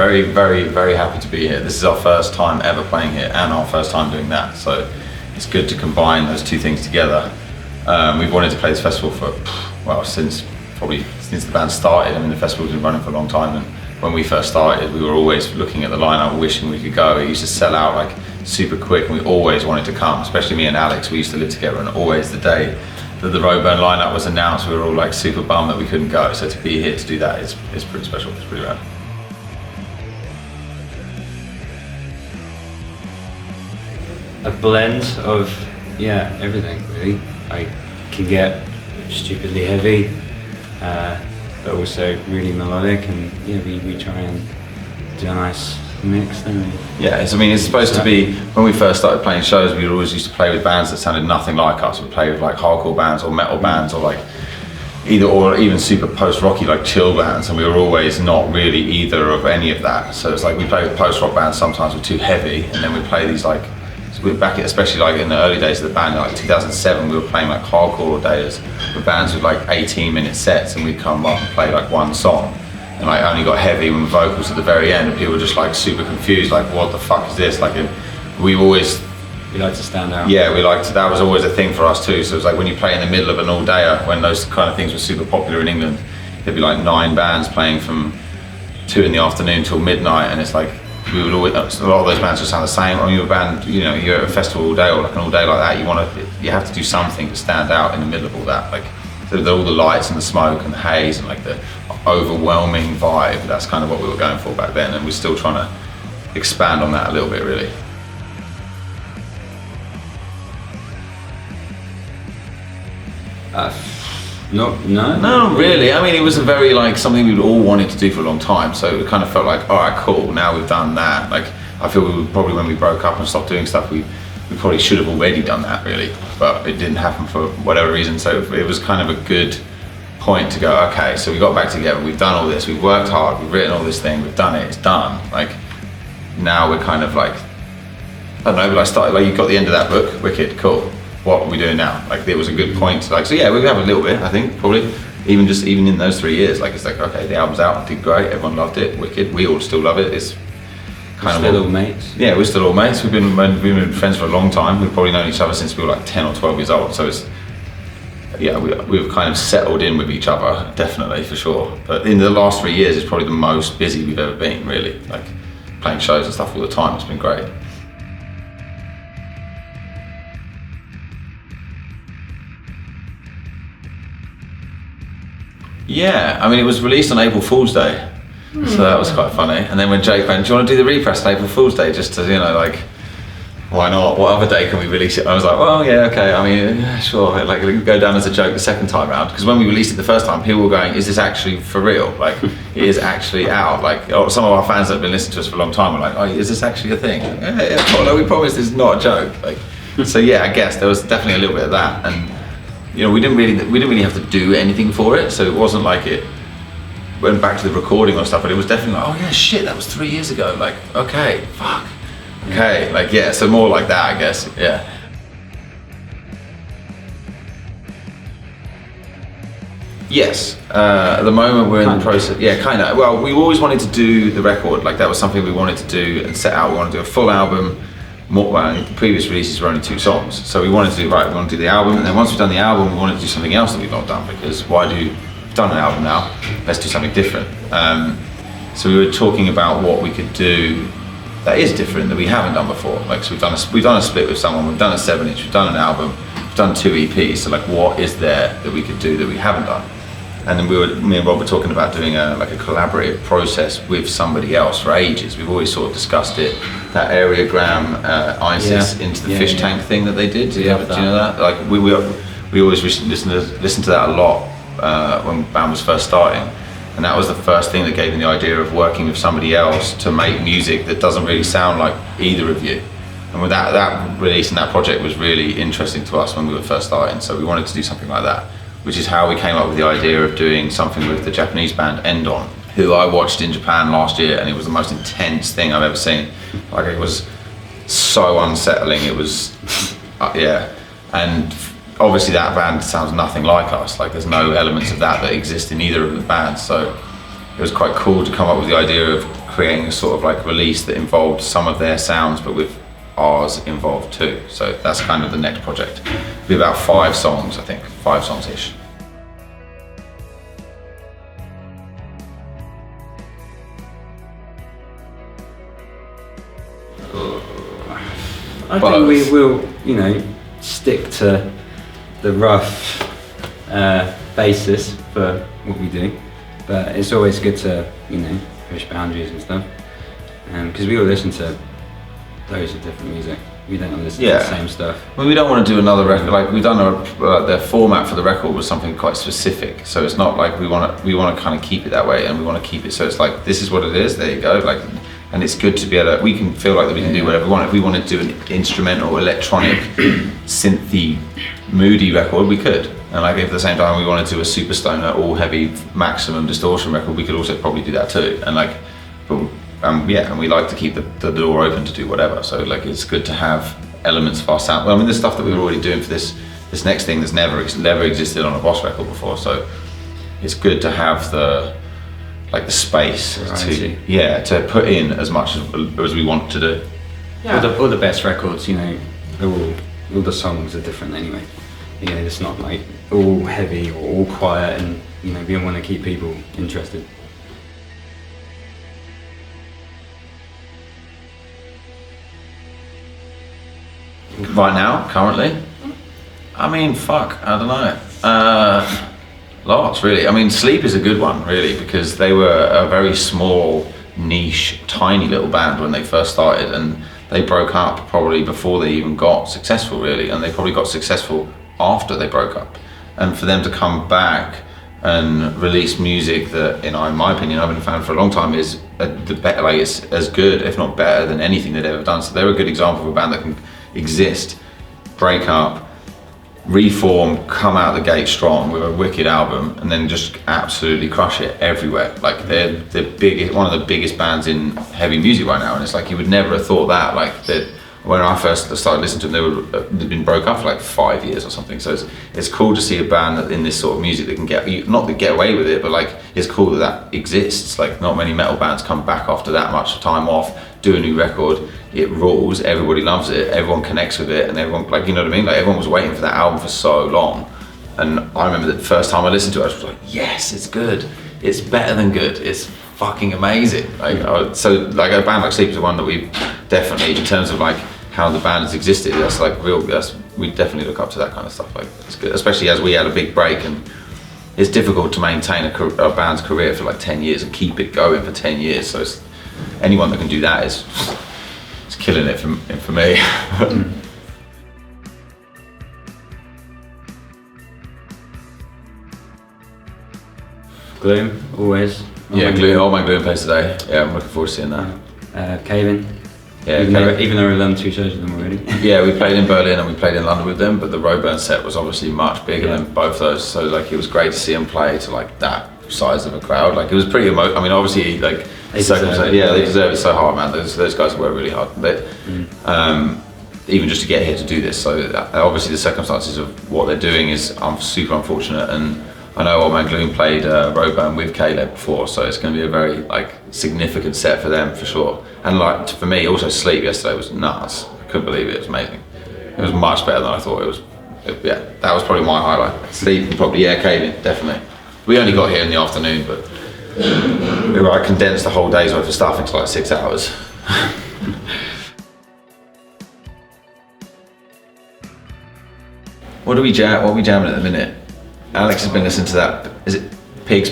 very, very, very happy to be here. This is our first time ever playing here and our first time doing that. So it's good to combine those two things together. We've wanted to play this festival for, well, since the band started. I mean, the festival's been running for a long time, and when we first started, we were always looking at the lineup, wishing we could go. It used to sell out like super quick, and we always wanted to come, especially me and Alex. We used to live together, and always the day that the Roadburn lineup was announced, we were all like super bummed that we couldn't go. So to be here to do that is pretty special. It's pretty rad. A blend of everything really. I can get stupidly heavy, but also really melodic, and we try and do a nice mix, don't we? Yeah, I mean, it's supposed to be, when we first started playing shows, we always used to play with bands that sounded nothing like us. We'd play with like hardcore bands or metal bands or like or even super post-rocky like chill bands, and we were always not really either of any of that. So it's like we play with post-rock bands, sometimes we're too heavy, and then we play these like, especially like in the early days of the band, like 2007, we were playing like hardcore days with bands with like 18-minute sets, and we'd come up and play like one song, and like only got heavy with vocals at the very end, and people were just like super confused, like what the fuck is this? Like we like to stand out. Yeah, that was always a thing for us too. So it was like when you play in the middle of an all-dayer, when those kind of things were super popular in England, there'd be like 9 bands playing from 2 in the afternoon till midnight, and it's like, we would always, a lot of those bands would sound the same. I mean, you're a band, you're at a festival all day or like an all day like that, you have to do something to stand out in the middle of all that. Like all the lights and the smoke and the haze and like the overwhelming vibe, that's kind of what we were going for back then, and we're still trying to expand on that a little bit really. No, really. I mean, it was a very like something we'd all wanted to do for a long time. So it kind of felt like, all right, cool. Now we've done that. Like, I feel we would probably, when we broke up and stopped doing stuff, we probably should have already done that, really. But it didn't happen for whatever reason. So it was kind of a good point to go. Okay, so we got back together. We've done all this. We've worked hard. We've written all this thing. We've done it. It's done. Like, now we're kind of like, I don't know. But I started like, you got the end of that book. Wicked, cool. What are we doing now? Like, it was a good point to like, so yeah, we have a little bit, I think, probably, even in those 3 years, like, it's like, okay, the album's out, did great, everyone loved it, wicked, we all still love it, it's kind of all mates. Yeah, we're still all mates, we've been friends for a long time, we've probably known each other since we were like 10 or 12 years old, so it's, yeah, we've kind of settled in with each other, definitely, for sure. But in the last 3 years, it's probably the most busy we've ever been, really, like, playing shows and stuff all the time, it's been great. Yeah, I mean, it was released on April Fool's Day, so that was quite funny. And then when Jake went, do you want to do the repress on April Fool's Day, just to, like, why not? What other day can we release it? I was like, well, yeah, okay, I mean, yeah, sure, like, it could go down as a joke the second time round, because when we released it the first time, people were going, is this actually for real? Like, it is actually out. Like, some of our fans that have been listening to us for a long time were like, oh, is this actually a thing? Yeah, we promised it's not a joke. Like, so yeah, I guess there was definitely a little bit of that, and we didn't really have to do anything for it, so it wasn't like it went back to the recording or stuff, but it was definitely like, oh yeah, shit, that was 3 years ago, like, okay, fuck, okay, like, yeah, so more like that, I guess, yeah. Yes, at the moment we're in the process, yeah, kind of, well, we always wanted to do the record, like that was something we wanted to do and set out, we wanted to do a full album. The previous releases were only 2 songs, so we wanted to do, right, we want to do the album, and then once we've done the album, we wanted to do something else that we've not done, because we've done an album now, let's do something different. So we were talking about what we could do that is different, that we haven't done before. Like, so we've done a split with someone, we've done a 7-inch, we've done an album, we've done 2 EPs, so like, what is there that we could do that we haven't done? And then me and Rob were talking about doing a collaborative process with somebody else for ages. We've always sort of discussed it, that areogram ISIS into the fish tank thing that they did. Do you know that? Like we always listen to that a lot when the band was first starting. And that was the first thing that gave me the idea of working with somebody else to make music that doesn't really sound like either of you. And with that release and that project was really interesting to us when we were first starting. So we wanted to do something like that, which is how we came up with the idea of doing something with the Japanese band ENDON, who I watched in Japan last year, and it was the most intense thing I've ever seen. Like, it was so unsettling, it was, yeah. And obviously that band sounds nothing like us, like there's no elements of that exist in either of the bands, so it was quite cool to come up with the idea of creating a sort of like release that involved some of their sounds, but with ours involved too. So that's kind of the next project. It'll be about 5 songs, I think, 5 songs-ish. I think we will, you know, stick to the rough basis for what we do, but it's always good to, you know, push boundaries and stuff, because we all listen to loads of different music. We don't listen to the same stuff. Well, we don't want to do another record. Like we've done the format for the record was something quite specific. So it's not like we want to kind of keep it that way, and we want to keep it so it's like this is what it is. There you go. Like, and it's good to be able to. We can feel like that we can do whatever we want. If we want to do an instrumental, electronic, synthy, moody record, we could. And like if at the same time we wanted to do a super stoner, all heavy, maximum distortion record, we could also probably do that too. And like, but. And we like to keep the door open to do whatever. So like it's good to have elements of our sound. Well, I mean, the stuff that we were already doing for this next thing that's never existed on a Bossk record before. So it's good to have the space to put in as much as we want to do. Yeah. All the best records, you know, all the songs are different anyway. You know, it's not like all heavy or all quiet, and you know, we want to keep people interested. Right now, currently, I mean, fuck, I don't know. Lots, really. I mean, Sleep is a good one, really, because they were a very small, niche, tiny little band when they first started, and they broke up probably before they even got successful, really, and they probably got successful after they broke up. And for them to come back and release music that, in my opinion, I've been a fan for a long time, is it's as good, if not better, than anything they'd ever done. So they're a good example of a band that can exist, break up, reform, come out the gate strong with a wicked album, and then just absolutely crush it everywhere. Like they're one of the biggest bands in heavy music right now, and it's like you would never have thought that. Like that when I first started listening to them, they'd been broke up for like 5 years or something. So it's cool to see a band that in this sort of music that can get away with it, but like it's cool that exists. Like not many metal bands come back after that much time off, do a new record, it rules, everybody loves it, everyone connects with it, and everyone, like, you know what I mean? Like everyone was waiting for that album for so long. And I remember the first time I listened to it, I was like, yes, it's good. It's better than good. It's fucking amazing. Like, so like a band like Sleep is the one that we definitely, in terms of like how the band has existed, that's like we definitely look up to that kind of stuff. Like it's good, especially as we had a big break, and it's difficult to maintain a band's career for like 10 years and keep it going for 10 years. So it's, anyone that can do that is killing it for me. Gloom, always. Gloom. All my Gloom plays today. Yeah, I'm looking forward to seeing that. Cave-In. Yeah, even though we've done 2 shows with them already. Yeah, we played in Berlin and we played in London with them, but the Roadburn set was obviously much bigger than both those. So like it was great to see them play to like that size of a crowd. Like it was pretty I mean, obviously like they deserve it so hard, man. Those guys work really hard. Even just to get here to do this. So obviously the circumstances of what they're doing is super unfortunate, and I know Old Man Gloom played Roadburn with Caleb before, so it's going to be a very like significant set for them for sure. And like for me, also Sleep yesterday was nuts. I couldn't believe it. It was amazing. It was much better than I thought it was. That was probably my highlight. Sleep and probably Cave-In, definitely. We only got here in the afternoon, but I condensed the whole day's worth of stuff into like 6 hours. What are we jamming at the minute? Alex has been listening to that. Is it Pigs?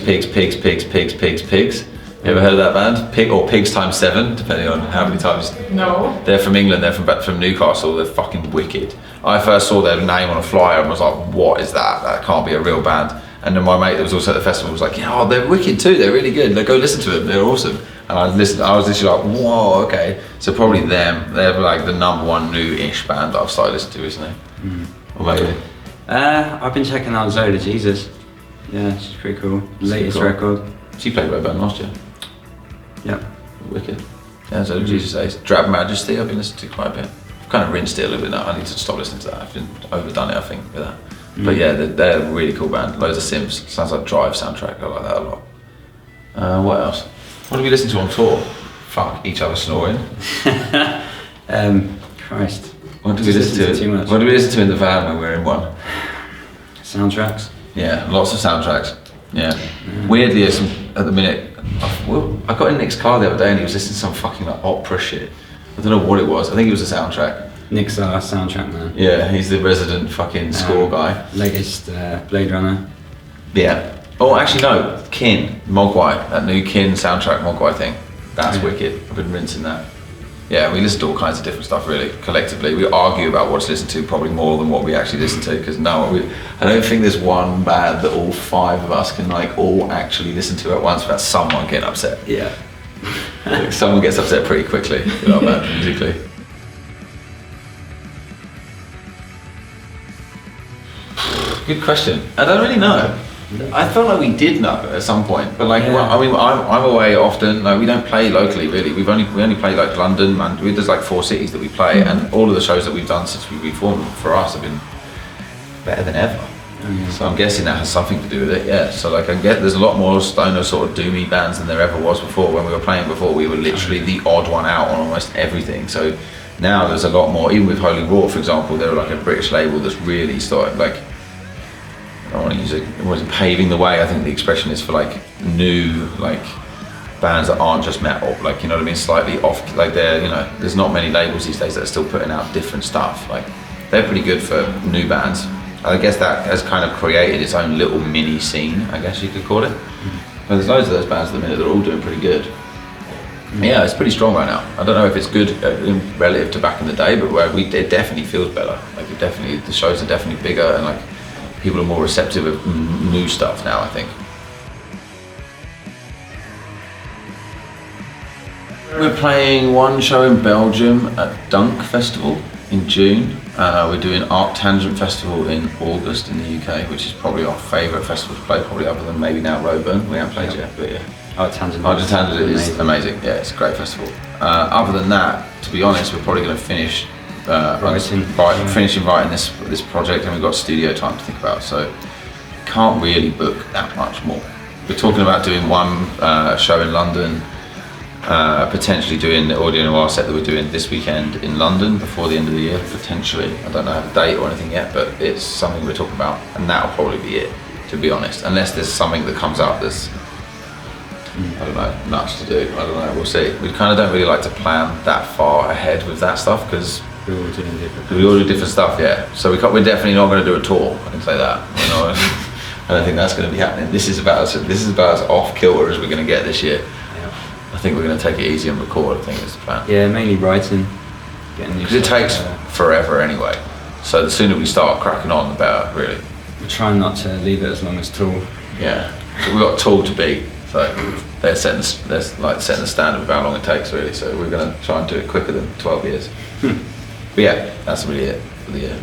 You ever heard of that band? Pigs times 7, depending on how many times. No. They're from England. They're from Newcastle. They're fucking wicked. I first saw their name on a flyer and was like, "What is that? That can't be a real band." And then my mate that was also at the festival was like, "Yeah, they're wicked too. They're really good. Like, go listen to them. They're awesome." And I was literally like, "Whoa, okay." So probably them. They're like the #1 new-ish band that I've started listening to recently. What about you? I've been checking out Zola Jesus. Yeah, she's pretty cool. Latest record. She played Roadburn last year. Yeah. Wicked. Yeah, Zola Jesus Ace. Drab Majesty I've been listening to quite a bit. I've kind of rinsed it a little bit now. I need to stop listening to that. I've been overdone it, I think, with that. But yeah, they're a really cool band. Loads of synths. Sounds like Drive soundtrack. I like that a lot. What else? What do we listen to on tour? fuck each other snoring. Christ. What do we listen to? Too much. What do we listen to in the van when we're in one? Soundtracks. Yeah, lots of soundtracks. Yeah. Weirdly, at the minute, I got in Nick's car the other day and he was listening to some fucking like opera shit. I don't know what it was. I think it was a soundtrack. Nick's our soundtrack man. Yeah, he's the resident fucking score guy. Latest Blade Runner. Yeah. Oh, actually no, Kin, Mogwai, that new Kin soundtrack Mogwai thing. That's wicked. I've been rinsing that. Yeah, we listen to all kinds of different stuff really, collectively. We argue about what's listened to probably more than what we actually listen to, because I don't think there's one band that all 5 of us can like all actually listen to at once without someone getting upset. Yeah. Like, someone gets upset pretty quickly with our band musically. Good question. I don't really know. I felt like we did know at some point, but like, well, I mean, I'm away often. Like, we don't play locally really. We only play like London, and there's like 4 cities that we play, and all of the shows that we've done since we reformed for us have been better than ever. So I'm guessing that has something to do with it. Yeah. So like, there's a lot more stoner sort of doomy bands than there ever was before. When we were playing before, we were literally the odd one out on almost everything. So now there's a lot more. Even with Holy Raw, for example, they're like a British label that's really started like. I don't want to use it wasn't paving the way. I think the expression is for like new like bands that aren't just metal, like, you know what I mean, slightly off, like they're, you know, there's not many labels these days that are still putting out different stuff. Like, they're pretty good for new bands. I guess that has kind of created its own little mini scene, I guess you could call it. But there's loads of those bands at the minute that are all doing pretty good. Yeah, it's pretty strong right now. I don't know if it's good relative to back in the day, but it definitely feels better. Like, the shows are definitely bigger, and like, people are more receptive of new stuff now, I think. We're playing one show in Belgium at Dunk Festival in June. We're doing Art Tangent Festival in August in the UK, which is probably our favourite festival to play, probably other than maybe now Roadburn. We haven't played yet, but yeah. Art Tangent is amazing. Yeah, it's a great festival. Other than that, to be honest, we're probably going to finish finishing writing this project, and we've got studio time to think about, so can't really book that much more. We're talking about doing one show in London, potentially doing the Audio Noir set that we're doing this weekend in London before the end of the year, potentially. I don't know the date or anything yet, but it's something we're talking about, and that'll probably be it, to be honest, unless there's something that comes up that's I don't know, nuts to do. I don't know, we'll see. We kind of don't really like to plan that far ahead with that stuff, because we all do different stuff, yeah. So we're definitely not going to do a tour, I can say that. You know, I don't think that's going to be happening. This is about as off kilter as we're going to get this year. Yeah. I think we're going to take it easy and record, I think is the plan. Yeah, mainly writing. Because it takes forever anyway. So the sooner we start cracking on, the better, really. We're trying not to leave it as long as Tool. Yeah, so we've got Tool to beat. So they're setting the standard of how long it takes, really. So we're going to try and do it quicker than 12 years. But yeah, that's really it for the year.